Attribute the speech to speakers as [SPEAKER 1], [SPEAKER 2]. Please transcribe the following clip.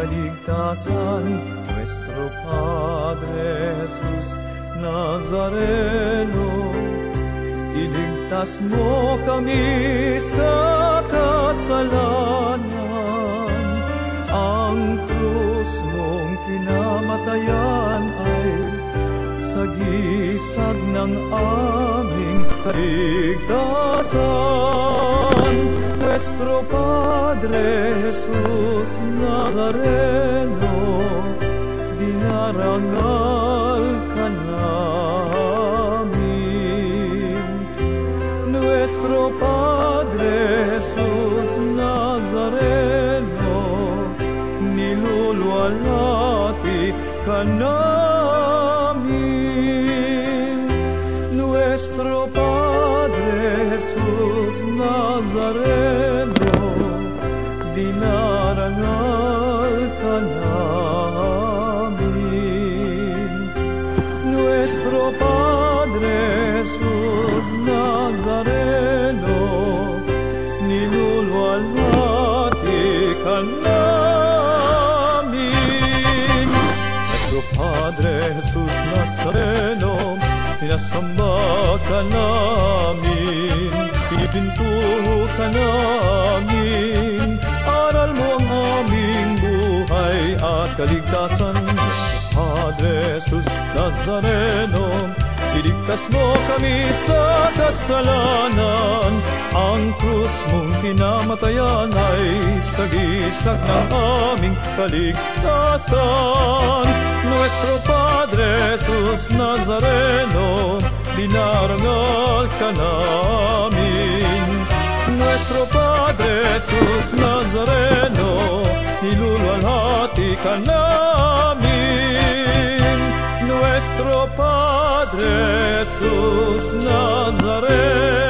[SPEAKER 1] kaligtasan, Nuestro Padre Jesus Nazareno. Iligtas mo kami sa kasalanan, ang krus mong kinamatayan ay sagisag ng aming kaligtasan. Nuestro Padre Jesus Nazareno, dinarangal ka namin. Nuestro Padre Jesus Nazareno, niluluwalhati ka namin. Nuestro Padre Jesus Nazareno, dinarangal ka namin. Nuestro Padre Jesus Nazareno, niluluwalhati ka namin. Nuestro Padre Jesus Nazareno, sinasamba ka namin, pinipinto ka namin. Aral mo ang aming buhay at kaligtasan. Padre Jesus Nazareno, iligtas mo kami sa kasalanan, ang krus mong kinamatayan ay sagisag ng aming kaligtasan. Nuestro Padre Jesus Nazareno, dinarangal ka namin. Nuestro Padre Jesus Nazareno, niluluwalhati ka namin. Nuestro Padre Jesus Nazareno,